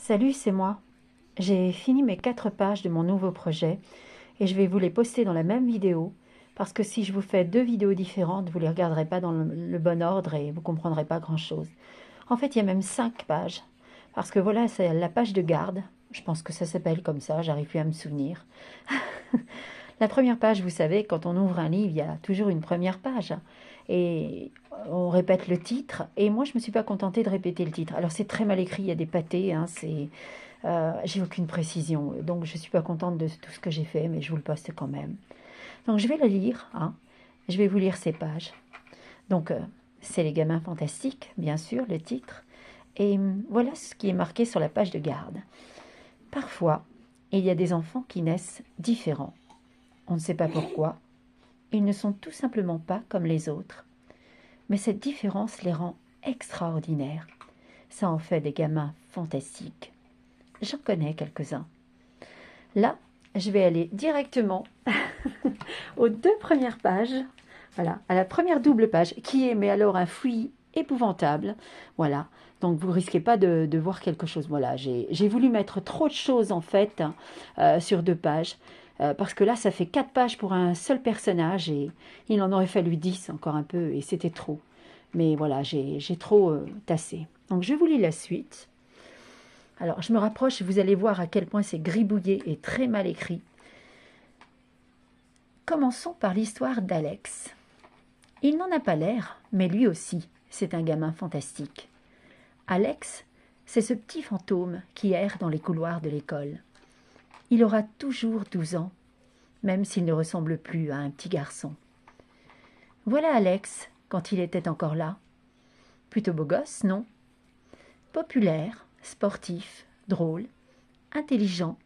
Salut, c'est moi. J'ai fini mes 4 pages de mon nouveau projet et je vais vous les poster dans la même vidéo parce que si je vous fais 2 vidéos différentes, vous ne les regarderez pas dans le bon ordre et vous ne comprendrez pas grand-chose. En fait, il y a même 5 pages parce que voilà, c'est la page de garde. Je pense que ça s'appelle comme ça, j'arrive plus à me souvenir. La première page, vous savez, quand on ouvre un livre, il y a toujours une première page. Et on répète le titre. Et moi, je ne me suis pas contentée de répéter le titre. Alors, c'est très mal écrit, il y a des pâtés, hein, j'ai aucune précision. Donc, je ne suis pas contente de tout ce que j'ai fait, mais je vous le poste quand même. Donc, je vais le lire. Hein. Je vais vous lire ces pages. Donc, c'est Les Gamins Fantastiques, bien sûr, le titre. Et voilà ce qui est marqué sur la page de garde. Parfois, il y a des enfants qui naissent différents. On ne sait pas pourquoi. Ils ne sont tout simplement pas comme les autres. Mais cette différence les rend extraordinaires. Ça en fait des gamins fantastiques. J'en connais quelques-uns. Là, je vais aller directement aux 2 premières pages. Voilà, à la première double page, qui est mais alors un fouillis épouvantable. Voilà, donc vous risquez pas de voir quelque chose. Voilà, j'ai voulu mettre trop de choses en fait sur 2 pages. Parce que là, ça fait 4 pages pour un seul personnage et il en aurait fallu 10 encore un peu et c'était trop. Mais voilà, j'ai trop tassé. Donc je vous lis la suite. Alors je me rapproche, vous allez voir à quel point c'est gribouillé et très mal écrit. Commençons par l'histoire d'Alex. Il n'en a pas l'air, mais lui aussi, c'est un gamin fantastique. Alex, c'est ce petit fantôme qui erre dans les couloirs de l'école. Il aura toujours 12 ans, même s'il ne ressemble plus à un petit garçon. Voilà Alex, quand il était encore là. Plutôt beau gosse, non? Populaire, sportif, drôle, intelligent,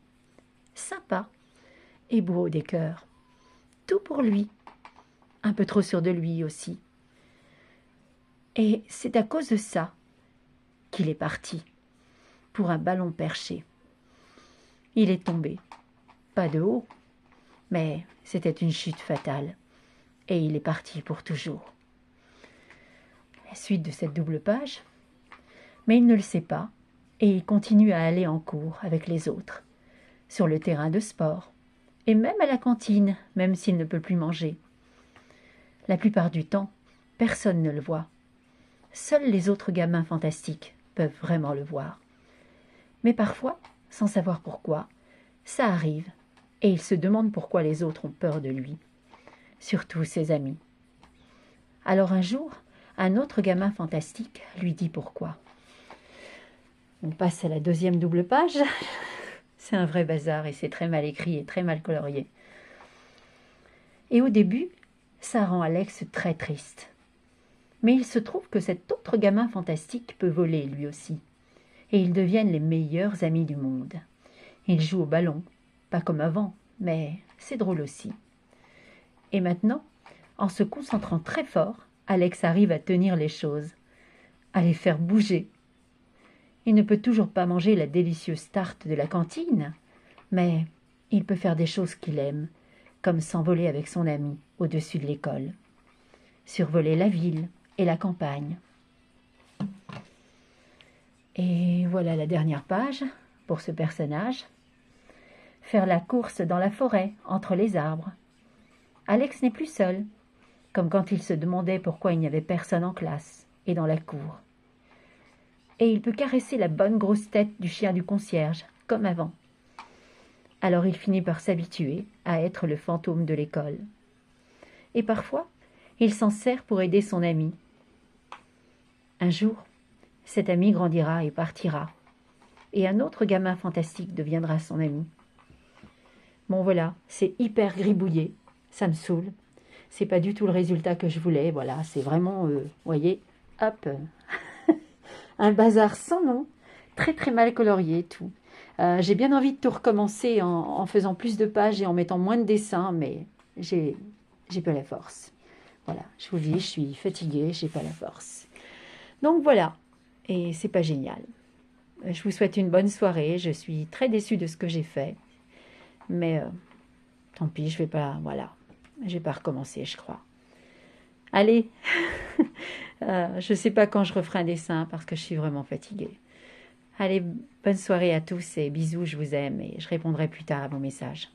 sympa et beau des cœurs. Tout pour lui. Un peu trop sûr de lui aussi. Et c'est à cause de ça qu'il est parti, pour un ballon perché. Il est tombé, pas de haut, mais c'était une chute fatale, et il est parti pour toujours. La suite de cette double page. Mais il ne le sait pas, et il continue à aller en cours avec les autres, sur le terrain de sport, et même à la cantine, même s'il ne peut plus manger. La plupart du temps, personne ne le voit. Seuls les autres gamins fantastiques peuvent vraiment le voir. Mais parfois, sans savoir pourquoi, ça arrive, et il se demande pourquoi les autres ont peur de lui, surtout ses amis. Alors un jour, un autre gamin fantastique lui dit pourquoi. On passe à la 2e double page. C'est un vrai bazar et c'est très mal écrit et très mal colorié. Et au début, ça rend Alex très triste. Mais il se trouve que cet autre gamin fantastique peut voler lui aussi. Et ils deviennent les meilleurs amis du monde. Ils jouent au ballon, pas comme avant, mais c'est drôle aussi. Et maintenant, en se concentrant très fort, Alex arrive à tenir les choses, à les faire bouger. Il ne peut toujours pas manger la délicieuse tarte de la cantine, mais il peut faire des choses qu'il aime, comme s'envoler avec son ami au-dessus de l'école, survoler la ville et la campagne. Et voilà la dernière page pour ce personnage. Faire la course dans la forêt, entre les arbres. Alex n'est plus seul, comme quand il se demandait pourquoi il n'y avait personne en classe et dans la cour. Et il peut caresser la bonne grosse tête du chien du concierge, comme avant. Alors il finit par s'habituer à être le fantôme de l'école. Et parfois, il s'en sert pour aider son ami. Un jour, cet ami grandira et partira, et un autre gamin fantastique deviendra son ami. Bon voilà, c'est hyper gribouillé, ça me saoule. C'est pas du tout le résultat que je voulais, voilà, c'est vraiment, voyez, hop, un bazar sans nom, très très mal colorié tout. J'ai bien envie de tout recommencer en faisant plus de pages et en mettant moins de dessins, mais j'ai pas la force. Voilà, je vous dis, je suis fatiguée, j'ai pas la force. Donc voilà, et c'est pas génial. Je vous souhaite une bonne soirée, je suis très déçue de ce que j'ai fait, mais tant pis, je vais pas, voilà, je vais pas recommencer, je crois. Allez, je sais pas quand je referai un dessin parce que je suis vraiment fatiguée. Allez, bonne soirée à tous et bisous, je vous aime et je répondrai plus tard à vos messages.